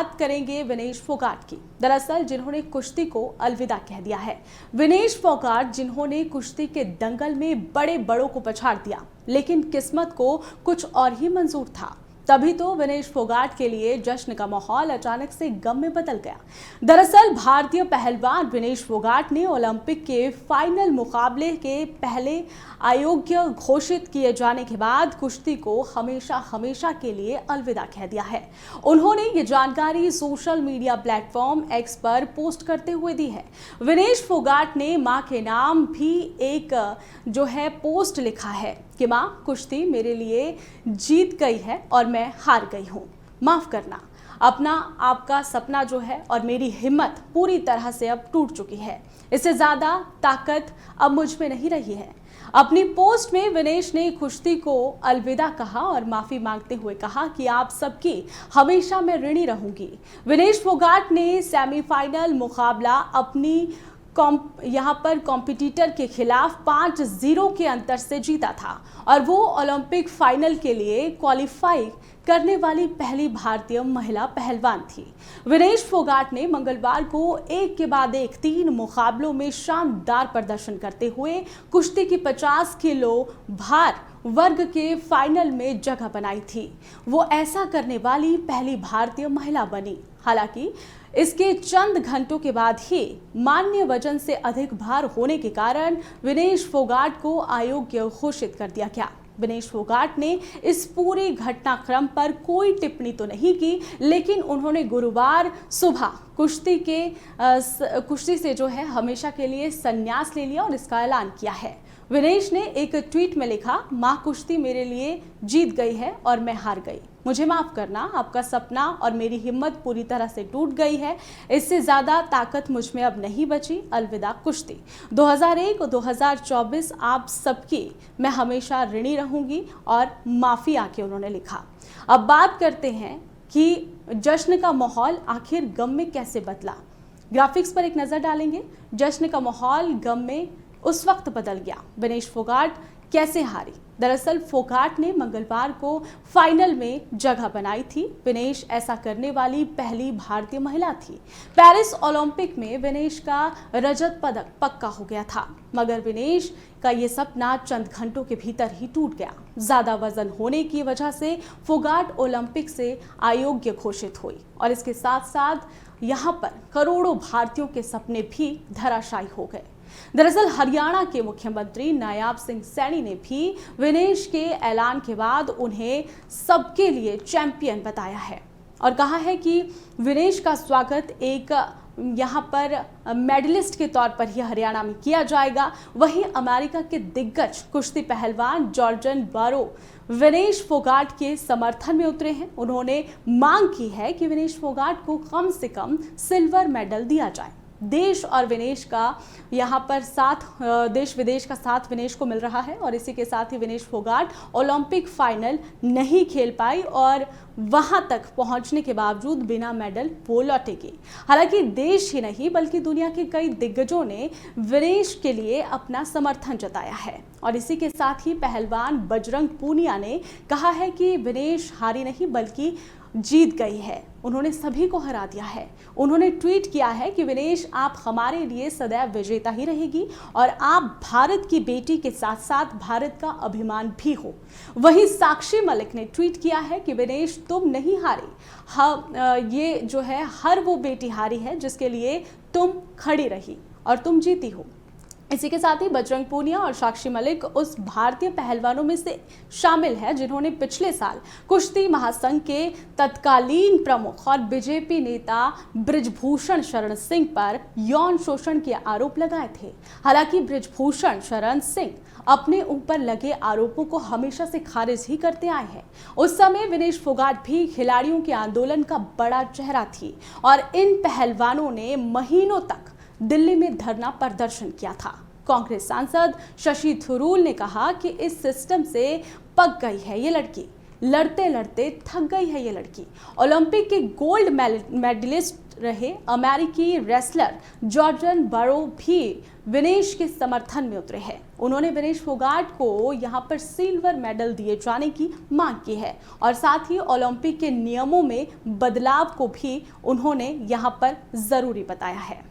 बात करेंगे विनेश फोगाट की। दरअसल जिन्होंने कुश्ती को अलविदा कह दिया है। विनेश फोगाट जिन्होंने कुश्ती के दंगल में बड़े बड़ों को पछाड़ दिया, लेकिन किस्मत को कुछ और ही मंजूर था। तभी तो विनेश फोगाट के लिए जश्न का माहौल अचानक से गम में बदल गया। दरअसल भारतीय पहलवान विनेश फोगाट ने ओलंपिक के फाइनल मुकाबले के पहले अयोग्य घोषित किए जाने के बाद कुश्ती को हमेशा हमेशा के लिए अलविदा कह दिया है। उन्होंने ये जानकारी सोशल मीडिया प्लेटफॉर्म एक्स पर पोस्ट करते हुए दी है। विनेश फोगाट ने मां के नाम भी एक पोस्ट लिखा है कि मां, कुश्ती मेरे लिए जीत गई है और मैं हार गई हूं, माफ करना। अपना आपका सपना और मेरी हिम्मत पूरी तरह से अब टूट चुकी है। इससे ज्यादा ताकत अब मुझ में नहीं रही है। अपनी पोस्ट में विनेश ने कुश्ती को अलविदा कहा और माफी मांगते हुए कहा कि आप सबकी हमेशा मैं ऋणी रहूंगी। विनेश फोगाट ने सेमीफाइनल मुकाबला अपनी कॉम्पिटिटर के खिलाफ 5-0 के अंतर से जीता था और वो ओलंपिक फाइनल के लिए क्वालिफाई करने वाली पहली भारतीय महिला पहलवान थी। विनेश फोगाट ने मंगलवार को एक के बाद एक 3 मुकाबलों में शानदार प्रदर्शन करते हुए कुश्ती की 50 किलो भार वर्ग के फाइनल में जगह बनाई थी। वो ऐसा करने वाली पहली भारतीय महिला बनी। हालांकि इसके चंद घंटों के बाद ही मान्य वजन से अधिक भार होने के कारण विनेश फोगाट को अयोग्य घोषित कर दिया गया। विनेश फोगाट ने इस पूरे घटनाक्रम पर कोई टिप्पणी तो नहीं की, लेकिन उन्होंने गुरुवार सुबह कुश्ती से हमेशा के लिए संन्यास ले लिया और इसका ऐलान किया है। विनेश ने एक ट्वीट में लिखा, मां, कुश्ती मेरे लिए जीत गई है और मैं हार गई, मुझे माफ करना। आपका सपना और मेरी हिम्मत पूरी तरह से टूट गई है। इससे ज्यादा ताकत मुझ में अब नहीं बची। अलविदा कुश्ती। 2001 और 2024 आप सबकी मैं हमेशा ऋणी रहूंगी और माफी आके उन्होंने लिखा। अब बात करते हैं कि जश्न का माहौल आखिर गम में कैसे बदला। ग्राफिक्स पर एक नजर डालेंगे। जश्न का माहौल गम में उस वक्त बदल गया। विनेश फोगाट कैसे हारी। दरअसल फोगाट ने मंगलवार को फाइनल में जगह बनाई थी। विनेश ऐसा करने वाली पहली भारतीय महिला थी। पेरिस ओलंपिक में विनेश का रजत पदक पक्का हो गया था, मगर विनेश का ये सपना चंद घंटों के भीतर ही टूट गया। ज्यादा वजन होने की वजह से फोगाट ओलंपिक से अयोग्य घोषित हुई और इसके साथ साथ यहाँ पर करोड़ों भारतीयों के सपने भी धराशायी हो गए। दरअसल हरियाणा के मुख्यमंत्री नायाब सिंह सैनी ने भी विनेश के ऐलान के बाद उन्हें सबके लिए चैंपियन बताया है और कहा है कि विनेश का स्वागत एक यहाँ पर मेडलिस्ट के तौर पर ही हरियाणा में किया जाएगा। वहीं अमेरिका के दिग्गज कुश्ती पहलवान जॉर्जन बारो विनेश फोगाट के समर्थन में उतरे हैं। उन्होंने मांग की है कि विनेश फोगाट को कम से कम सिल्वर मेडल दिया जाए। देश और विनेश का यहाँ पर साथ, देश विदेश का साथ विनेश को मिल रहा है और इसी के साथ ही विनेश फोगाट ओलंपिक फाइनल नहीं खेल पाई और वहां तक पहुंचने के बावजूद बिना मेडल वो लौटेगी। हालांकि देश ही नहीं बल्कि दुनिया के कई दिग्गजों ने विनेश के लिए अपना समर्थन जताया है और इसी के साथ ही पहलवान बजरंग पूनिया ने कहा है कि विनेश हारी नहीं बल्कि जीत गई है। उन्होंने सभी को हरा दिया है। उन्होंने ट्वीट किया है कि विनेश, आप हमारे लिए सदैव विजेता ही रहेगी और आप भारत की बेटी के साथ साथ भारत का अभिमान भी हो। वहीं साक्षी मलिक ने ट्वीट किया है कि विनेश, तुम नहीं हारी, ये हर वो बेटी हारी है जिसके लिए तुम खड़ी रही और तुम जीती हो। इसी के साथ ही बजरंग पूनिया और साक्षी मलिक उस भारतीय पहलवानों में से शामिल है जिन्होंने पिछले साल कुश्ती महासंघ के तत्कालीन प्रमुख और बीजेपी नेता बृजभूषण शरण सिंह पर यौन शोषण के आरोप लगाए थे। हालांकि बृजभूषण शरण सिंह अपने ऊपर लगे आरोपों को हमेशा से खारिज ही करते आए हैं। उस समय विनेश फोगाट भी खिलाड़ियों के आंदोलन का बड़ा चेहरा थी और इन पहलवानों ने महीनों तक दिल्ली में धरना प्रदर्शन किया था। कांग्रेस सांसद शशि थरूर ने कहा कि इस सिस्टम से पक गई है ये लड़की, लड़ते लड़ते थक गई है ये लड़की। ओलंपिक के गोल्ड मेडलिस्ट रहे अमेरिकी रेसलर जॉर्डन बरो भी विनेश के समर्थन में उतरे हैं। उन्होंने विनेश फोगाट को यहां पर सिल्वर मेडल दिए जाने की मांग की है और साथ ही ओलंपिक के नियमों में बदलाव को भी उन्होंने यहां पर जरूरी बताया है।